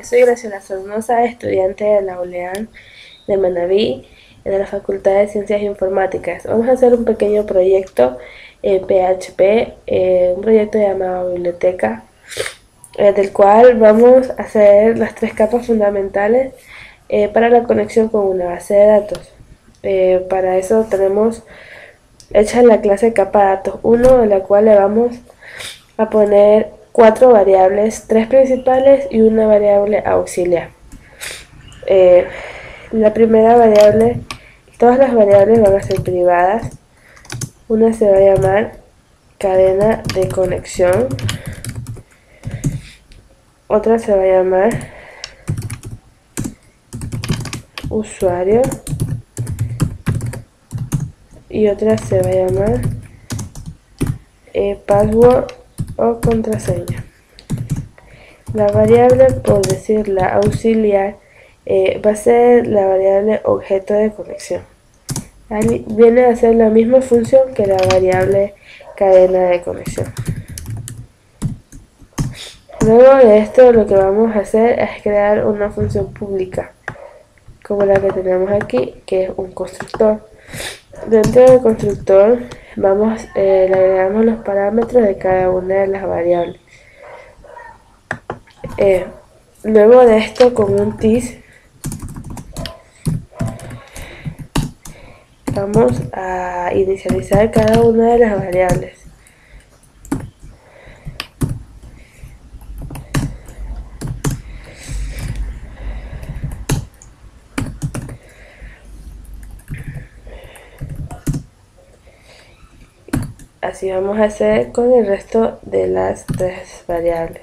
Soy Graciela Sornosa, estudiante de la ULEAN de Manabí, de la Facultad de Ciencias Informáticas. Vamos a hacer un pequeño proyecto en PHP, un proyecto llamado Biblioteca, del cual vamos a hacer las tres capas fundamentales para la conexión con una base de datos. Para eso tenemos hecha la clase capa datos 1, en la cual le vamos a poner 4 variables, 3 principales y una variable auxiliar. Eh, la primera variable, todas las variables van a ser privadas. Una se va a llamar cadena de conexión, otra se va a llamar usuario y otra se va a llamar password o contraseña. La variable, por decir la auxiliar, va a ser la variable objeto de conexión. Viene a ser la misma función que la variable cadena de conexión. Luego de esto lo que vamos a hacer es crear una función pública, como la que tenemos aquí, que es un constructor. Dentro del constructor le agregamos los parámetros de cada una de las variables. Luego de esto, con un TIS vamos a inicializar cada una de las variables. Así vamos a hacer con el resto de las tres variables.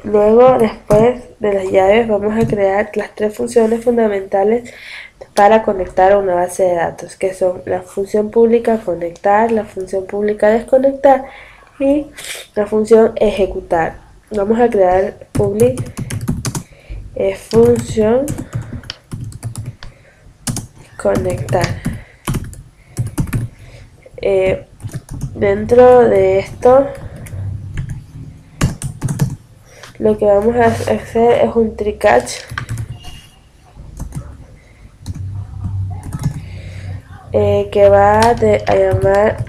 Luego, después de las llaves, vamos a crear las tres funciones fundamentales para conectar a una base de datos, que son la función pública conectar, la función pública desconectar y la función ejecutar. Vamos a crear public función conectar. Dentro de esto, lo que vamos a hacer es un try catch que va a llamar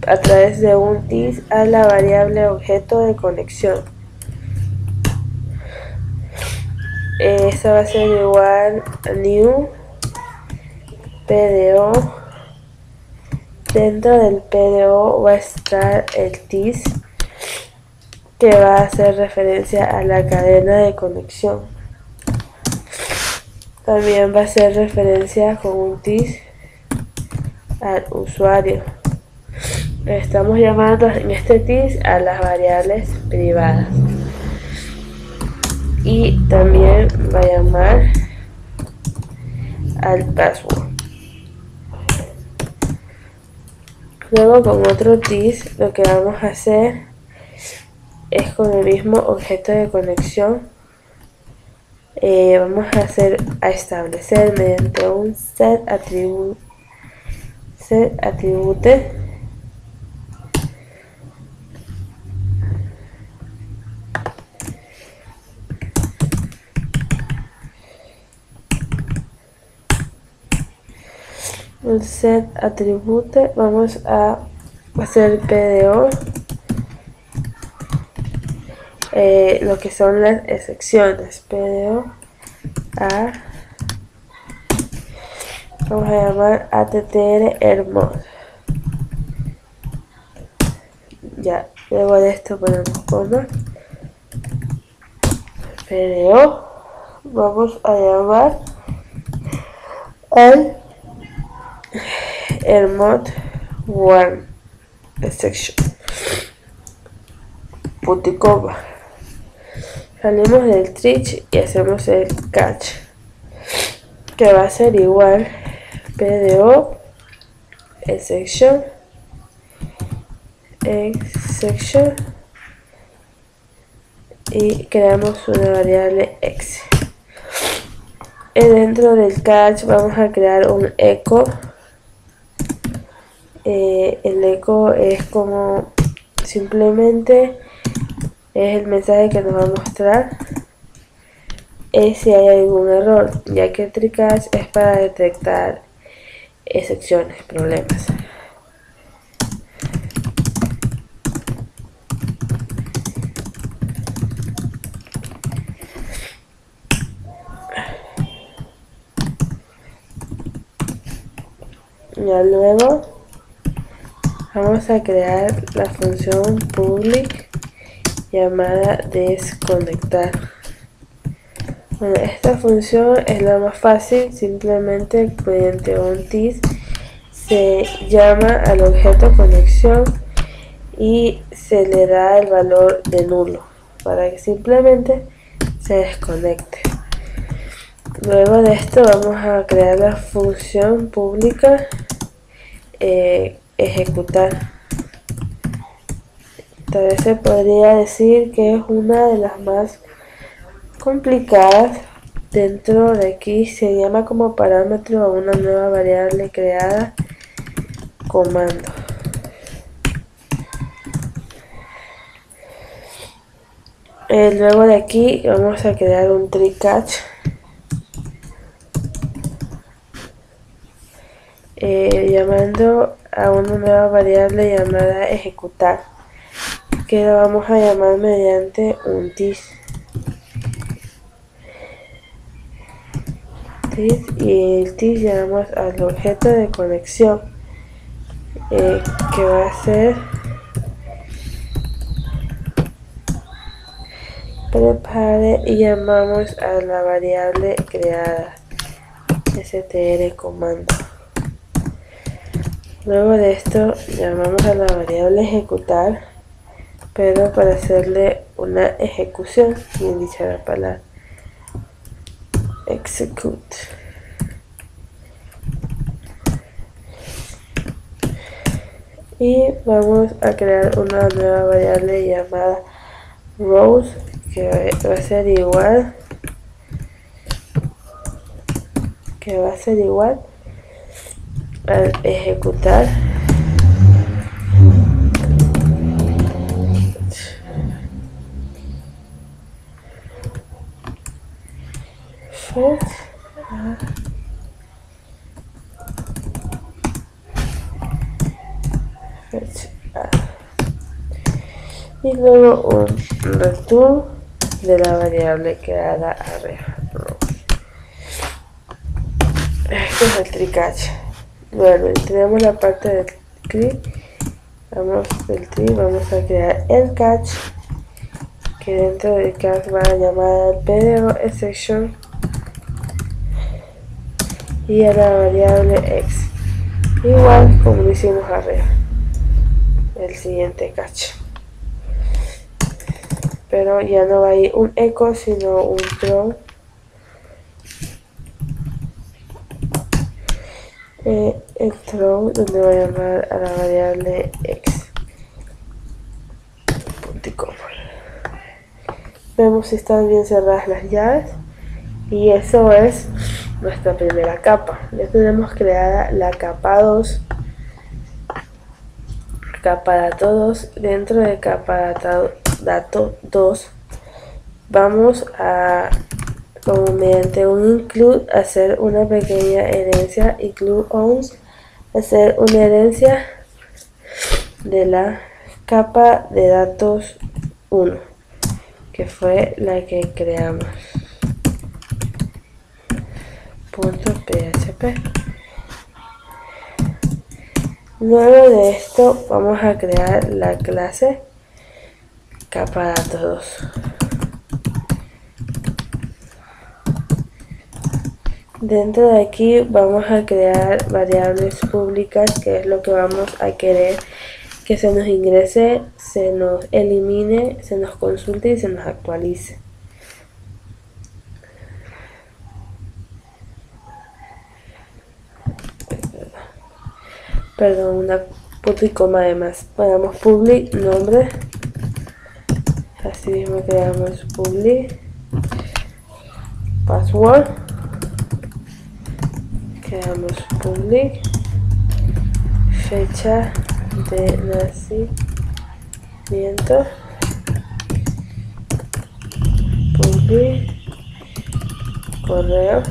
a través de un TIS a la variable objeto de conexión. Esa va a ser igual a new PDO. Dentro del PDO va a estar el TIS que va a hacer referencia a la cadena de conexión. También va a hacer referencia con un TIS al usuario. Estamos llamando en este TIS a las variables privadas. Y también va a llamar al password. Luego, con otro TIS, lo que vamos a hacer es con el mismo objeto de conexión. Vamos a establecer mediante un set attribute un set attribute. Vamos a hacer PDO, lo que son las excepciones. PDO a, vamos a llamar attr ermod. Ya, luego de esto ponemos coma. PDO, vamos a llamar al ermod one section. Puticoma. Salimos del trig y hacemos el catch, que va a ser igual PDO exception y creamos una variable x. Dentro del catch vamos a crear un echo. El echo es como simplemente es el mensaje que nos va a mostrar si hay algún error, ya que el try-catch es para detectar excepciones, problemas. Ya luego vamos a crear la función public llamada desconectar. Bueno, esta función es la más fácil, simplemente mediante un TIS se llama al objeto conexión y se le da el valor de nulo para que simplemente se desconecte. Luego de esto vamos a crear la función pública ejecutar. Tal vez se podría decir que es una de las más complicadas. Dentro de aquí se llama como parámetro a una nueva variable creada comando. Luego de aquí vamos a crear un try-catch llamando a una nueva variable llamada ejecutar, que lo vamos a llamar mediante un TIS. Y el TIS llamamos al objeto de conexión, que va a ser prepare, y llamamos a la variable creada str comando. Luego de esto llamamos a la variable ejecutar, pero para hacerle una ejecución, bien dicha la palabra, execute. Y vamos a crear una nueva variable llamada rows, que va a ser igual al ejecutar fetch y luego un return de la variable creada arriba. Este es el try-catch. Bueno, tenemos la parte del tree. Vamos a crear el catch, que dentro del catch va a llamar al PDO exception y a la variable x, igual como lo hicimos arriba, el siguiente catch. Pero ya no va a ir un echo, sino un throw. El throw, donde va a llamar a la variable x. Vemos si están bien cerradas las llaves, y eso es nuestra primera capa. Ya tenemos creada la capa 2, capa dato 2. Dentro de capa dato 2 vamos a, como mediante un include, hacer una pequeña herencia, include owns, hacer una herencia de la capa de datos 1, que fue la que creamos. .php. Luego de esto vamos a crear la clase capa datos 2. Dentro de aquí vamos a crear variables públicas, que es lo que vamos a querer que se nos ingrese, se nos elimine, se nos consulte y se nos actualice. Perdón, una punto y coma además. Ponemos public nombre, así mismo creamos public password, creamos public, fecha de nacimiento, public, correo,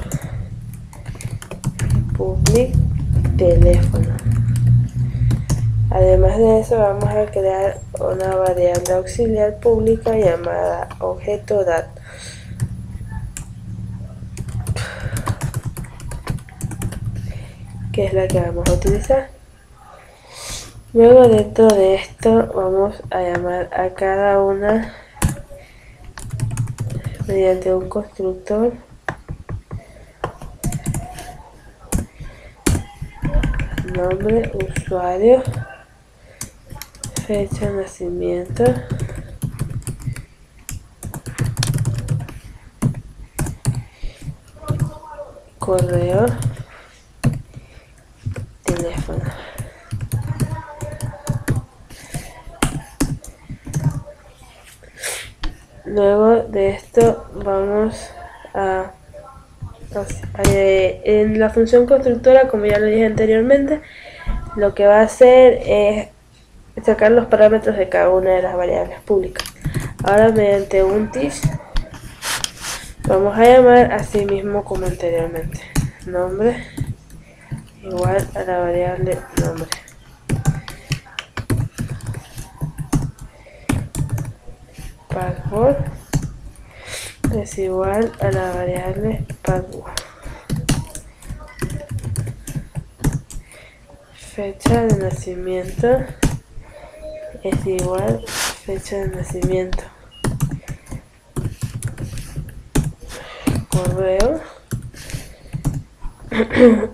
public, teléfono. Además de eso, vamos a crear una variable auxiliar pública llamada objeto datos, que es la que vamos a utilizar. Luego, dentro de esto, vamos a llamar a cada una mediante un constructor nombre, usuario, fecha de nacimiento, correo, teléfono. Luego de esto vamos en la función constructora, como ya lo dije anteriormente, lo que va a hacer es sacar los parámetros de cada una de las variables públicas. Ahora, mediante un teach, vamos a llamar así mismo como anteriormente, nombre igual a la variable nombre, password es igual a la variable password, fecha de nacimiento es igual fecha de nacimiento, correo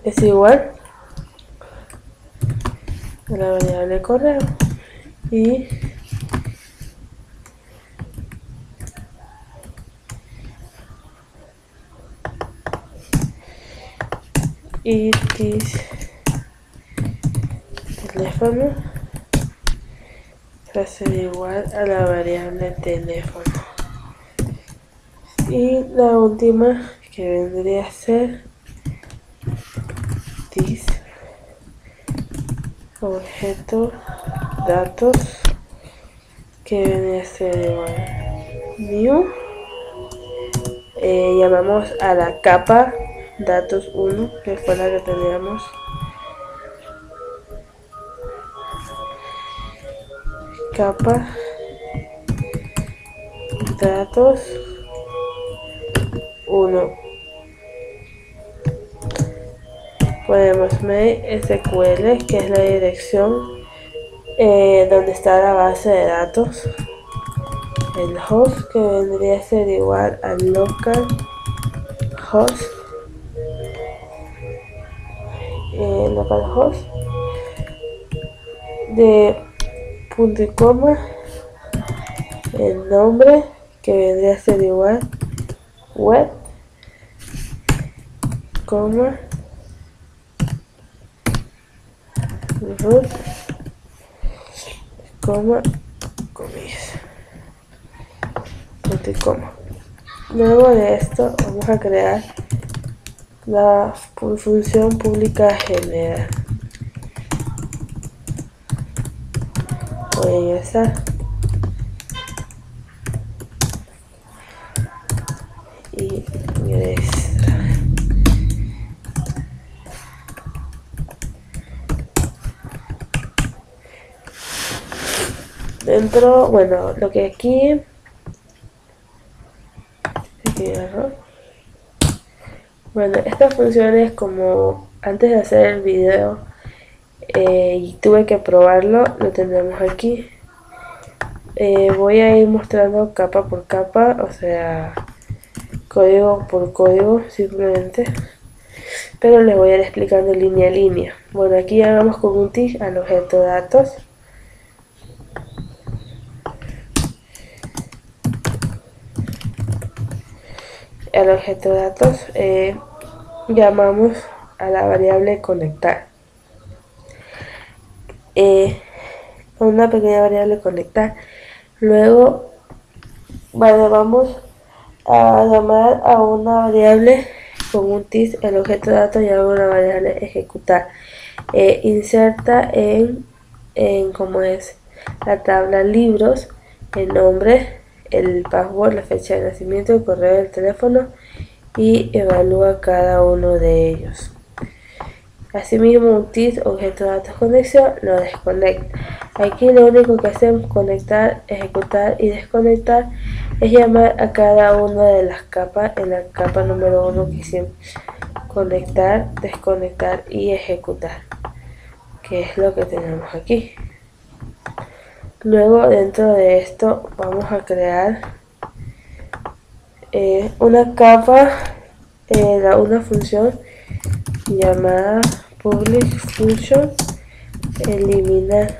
es igual a la variable correo y teléfono va a ser igual a la variable teléfono. Y la última, que vendría a ser this objeto datos, que vendría a ser igual new, llamamos a la capa datos 1, que fue la que teníamos, capa datos 1. Podemos make SQL, que es la dirección donde está la base de datos, el host, que vendría a ser igual al local host, localhost de punto y coma, el nombre, que vendría a ser igual web, coma, root, coma, comillas, punto y coma. Luego de esto vamos a crear la función pública general. Voy a ingresar y ingresar. Dentro, bueno, lo que aquí error. Bueno, estas funciones, como antes de hacer el video y tuve que probarlo, lo tendremos aquí. Voy a ir mostrando capa por capa, o sea, código por código simplemente, pero les voy a ir explicando línea a línea. Bueno, aquí ya vamos con un tick al objeto datos. Al objeto datos llamamos a la variable conectar, una pequeña variable conectar. Luego, bueno, vamos a llamar a una variable con un TIS el objeto dato llama una variable ejecutar. Inserta en como es la tabla libros el nombre, el password, la fecha de nacimiento, el correo, el teléfono y evalúa cada uno de ellos. Asimismo, un TIS, objeto datos conexión, lo desconecta. Aquí lo único que hacemos conectar, ejecutar y desconectar es llamar a cada una de las capas. En la capa número 1 que hicimos conectar, desconectar y ejecutar, que es lo que tenemos aquí. Luego dentro de esto vamos a crear una capa, una función llamada public function eliminar.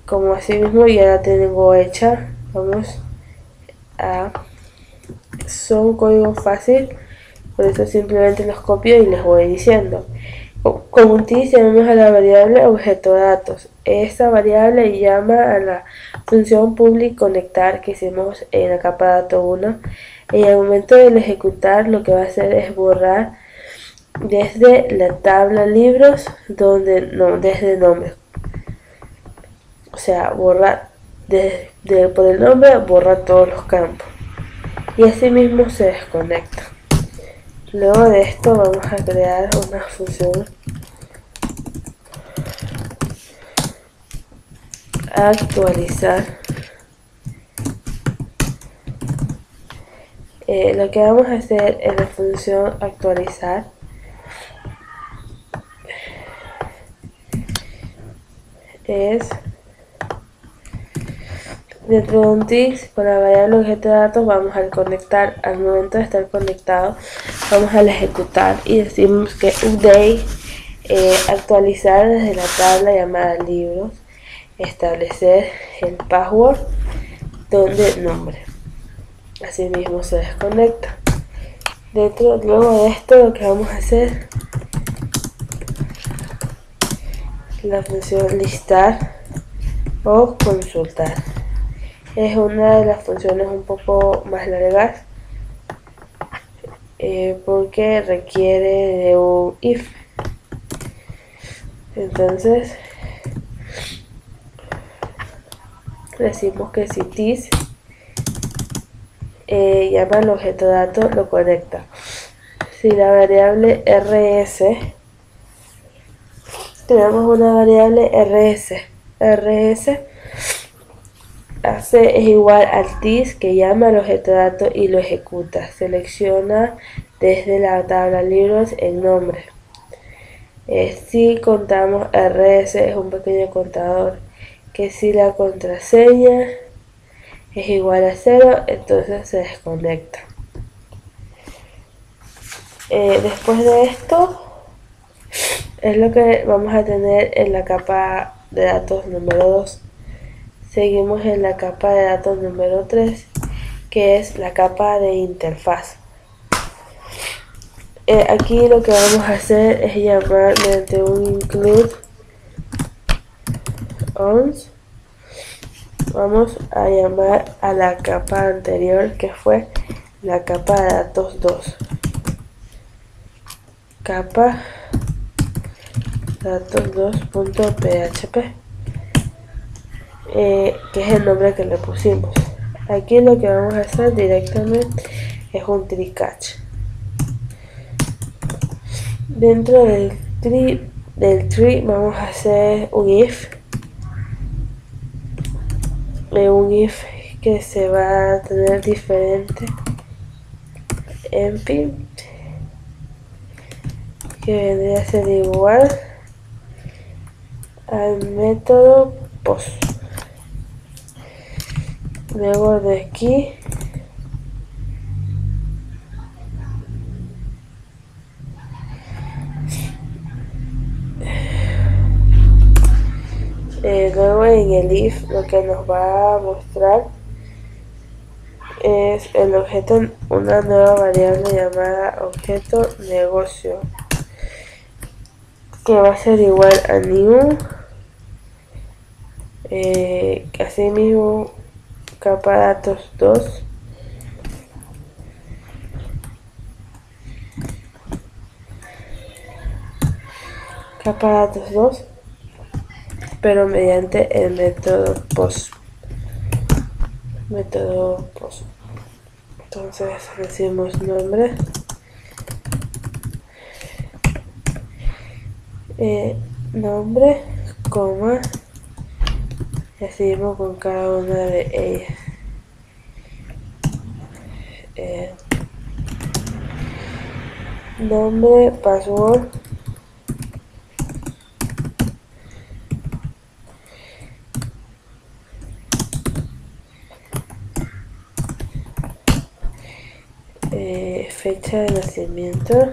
Como así mismo ya la tengo hecha, son un código fácil, por eso simplemente los copio y les voy diciendo. Con un TIS llamamos a la variable objeto datos. Esta variable llama a la función public conectar que hicimos en la capa dato 1. Y al momento de ejecutar lo que va a hacer es borrar desde la tabla libros desde nombre. O sea, borrar por el nombre, borra todos los campos. Y así mismo se desconecta. Luego de esto vamos a crear una función actualizar. Lo que vamos a hacer en la función actualizar es dentro de un TIS con la variable objeto de datos vamos a conectar. Al momento de estar conectado vamos a ejecutar y decimos que update actualizar desde la tabla llamada libros, establecer el password donde nombre. Así mismo se desconecta. Luego de esto lo que vamos a hacer la función listar o consultar. Es una de las funciones un poco más largas porque requiere de un if. Entonces decimos que si TIS llama al objeto dato, lo conecta. Si la variable rs, tenemos una variable rs es igual al TIS que llama al objeto dato y lo ejecuta. Selecciona desde la tabla libros el nombre. Si contamos rs es un pequeño contador que si la contraseña es igual a 0, entonces se desconecta. Después de esto es lo que vamos a tener en la capa de datos número 2. Seguimos en la capa de datos número 3, que es la capa de interfaz. Aquí lo que vamos a hacer es llamar mediante un include ons. Vamos a llamar a la capa anterior que fue la capa de datos 2. Capa datos 2.php, que es el nombre que le pusimos. Aquí lo que vamos a hacer directamente es un try catch. Dentro del tree vamos a hacer un if que se va a tener diferente empty, que vendría a ser igual al método post. Luego de aquí luego en el if lo que nos va a mostrar es el objeto, una nueva variable llamada objeto negocio, que va a ser igual a new, así mismo capa datos 2 capa de datos 2, pero mediante el método POST. Entonces decimos nombre, coma, y seguimos con cada una de ellas. Nombre, password, fecha de nacimiento.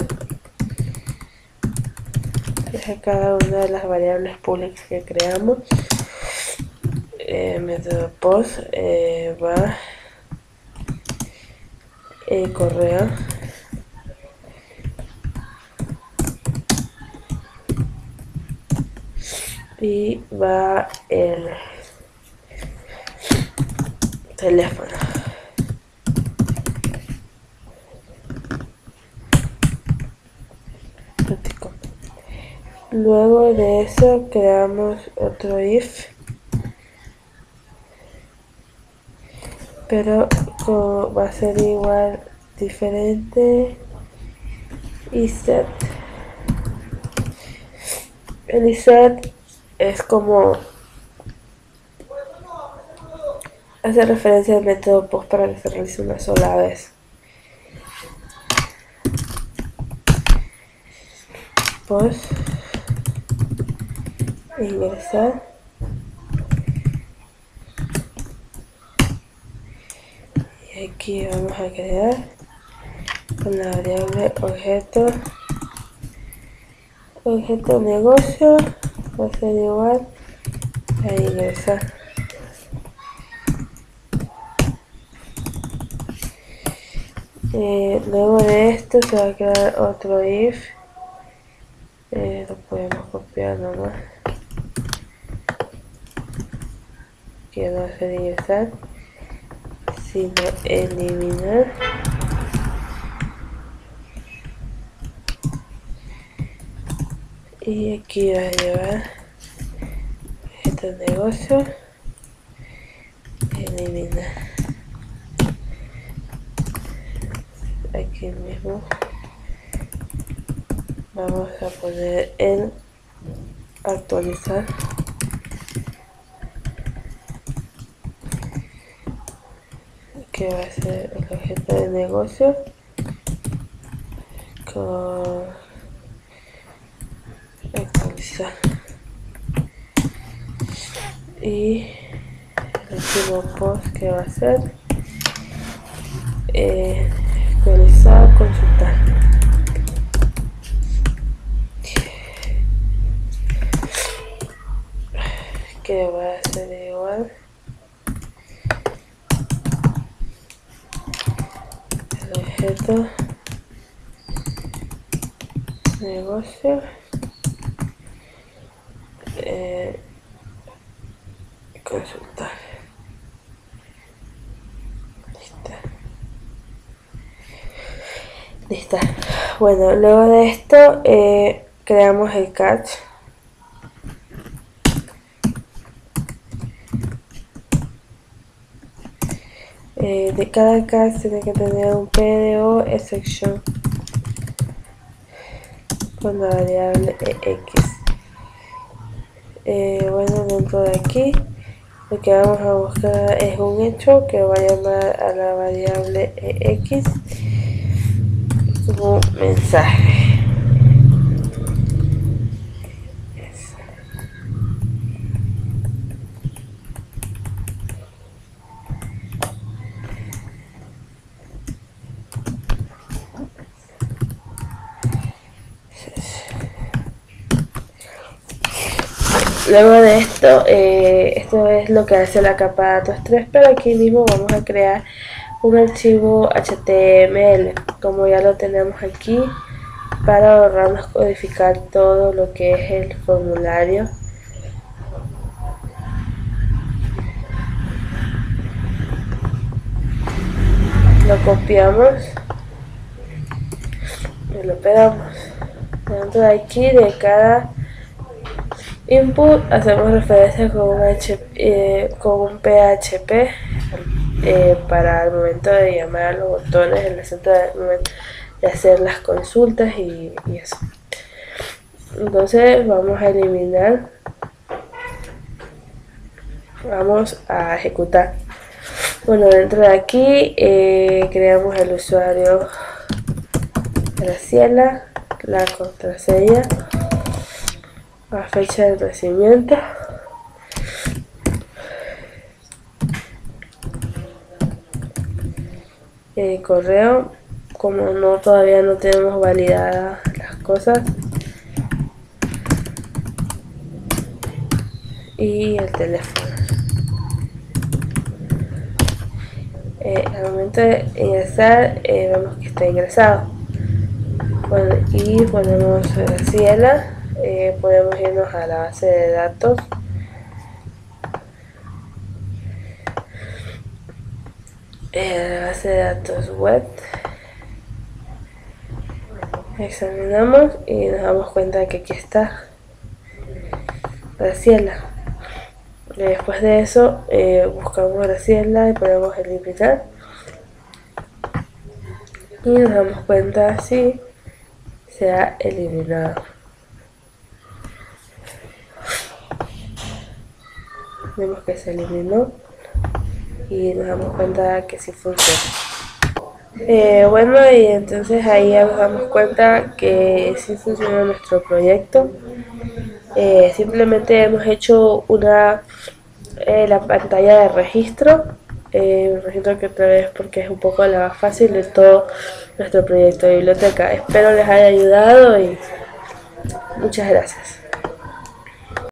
Deja cada una de las variables públicas que creamos. Método post, va correo, y va el teléfono. Luego de eso creamos otro if, pero va a ser igual, diferente, y set. El set es como hace referencia al método post para que se realice una sola vez. Post, ingresar, y aquí vamos a crear con la variable objeto negocio, va a ser igual a ingresar. Luego de esto se va a crear otro if, lo podemos copiar nomás, que no va a ser ingresar sino eliminar. Y aquí va a llevar objeto negocio, eliminar. Aquí mismo vamos a poner en actualizar, que va a ser el objeto de negocio con actualizar, y el último post que va a ser actualizar, consultar. Que va a ser igual el objeto negocio, consultar. Listo. Bueno, luego de esto creamos el catch. De cada catch tiene que tener un PDO exception con la variable x. Bueno, dentro de aquí lo que vamos a buscar es un hecho que va a llamar a la variable x como mensaje. Luego de esto, esto es lo que hace la capa de datos 3, pero aquí mismo vamos a crear un archivo HTML, como ya lo tenemos aquí, para ahorrarnos codificar todo lo que es el formulario. Lo copiamos y lo pegamos dentro de aquí. De cada Input hacemos referencia con un PHP para el momento de llamar a los botones, en el centro del momento de hacer las consultas y eso. Entonces vamos a eliminar, vamos a ejecutar. Bueno, dentro de aquí creamos el usuario Graciela, la contraseña, la fecha de nacimiento, el correo, como todavía no tenemos validadas las cosas, y el teléfono. Al momento de ingresar vemos que está ingresado. Bueno, y ponemos Graciela, podemos irnos a la base de datos. La base de datos web, examinamos y nos damos cuenta de que aquí está Graciela. Después de eso buscamos Graciela y ponemos eliminar y nos damos cuenta si se ha eliminado. Vemos que se eliminó y nos damos cuenta que sí funciona. Bueno, y entonces ahí ya nos damos cuenta que sí funciona nuestro proyecto. Simplemente hemos hecho la pantalla de registro, registro que otra vez porque es un poco la más fácil de todo nuestro proyecto de biblioteca. Espero les haya ayudado y muchas gracias.